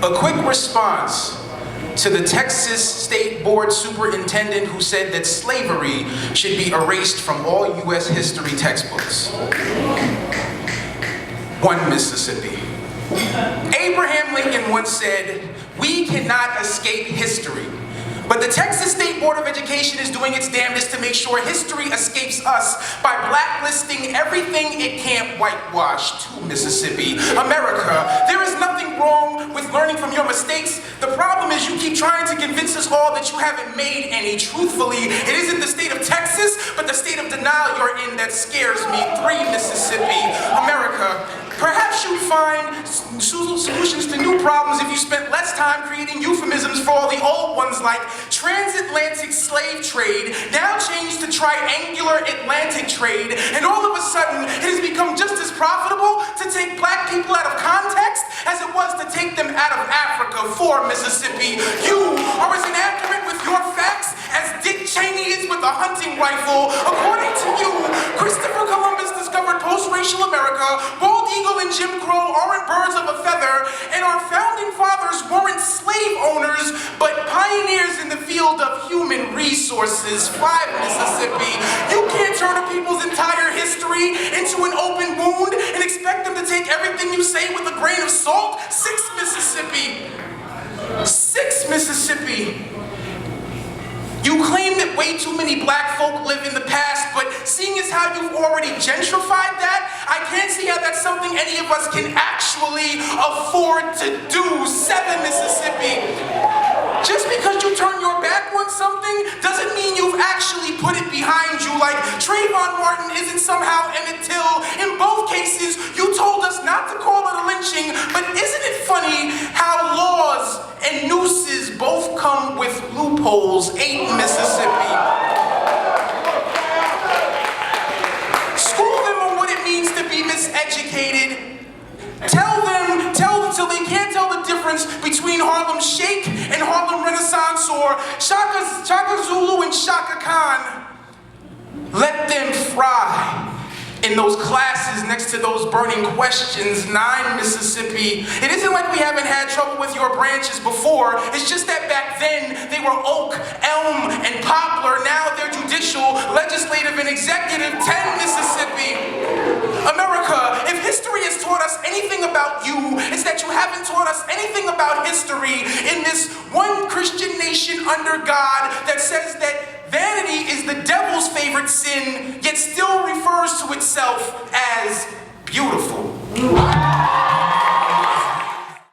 A quick response to the Texas State Board Superintendent who said that slavery should be erased from all U.S. history textbooks. 1 Mississippi. Abraham Lincoln once said, "We cannot escape history." But the Texas State Board of Education is doing its damnedest to make sure history escapes us by blacklisting everything it can't whitewash. 2 Mississippi. America, there is nothing wrong with learning from your mistakes. The problem is you keep trying to convince us all that you haven't made any. Truthfully, it isn't the state of Texas, but the state of denial you're in that scares me. 3 Mississippi. America, perhaps you'd find solutions to new problems if you spent less time creating euphemisms for all the old ones like transatlantic slave trade, now changed to triangular Atlantic trade, and all of a sudden it has become just as profitable to take black people out of context as it was to take them out of Africa. 4 Mississippi. You are as inaccurate with your facts as Dick Cheney is with a hunting rifle. According to you, Christopher Columbus discovered post-racial America, bald eagle and Jim Crow aren't birds of a feather, and our founding fathers weren't slave owners, but pioneers in the field of human resources. 5 Mississippi. You can't turn a people's entire history into an open wound and expect them to take everything you say with a grain of salt. 6 Mississippi. 6 Mississippi. You claim that way too many black folk live in the past, but seeing as how you've already gentrified that, I can't see how that's something any of us can actually afford to do. 7 Mississippi. Just because you turn your back on something doesn't mean you've actually put it behind you, like Trayvon Martin isn't somehow Emmett Till. In both cases, you told us not to call it a lynching, but isn't it funny how laws and nooses both come with loopholes? 8 Mississippi. School them on what it means to be miseducated. Tell them till they can't tell the difference between Harlem Shake and Harlem Renaissance or Shaka Zulu and Shaka Khan. Let them fry in those classes next to those burning questions. 9 Mississippi. It isn't like we haven't had trouble with your branches before. It's just that back then they were oak, elm, and poplar. Now they're judicial, legislative, and executive. 10 Mississippi. America, if history has taught us anything about you, it's that you haven't taught us anything about history in this one Christian nation under God that says that vanity is the devil's favorite sin, yet still refers to itself as beautiful.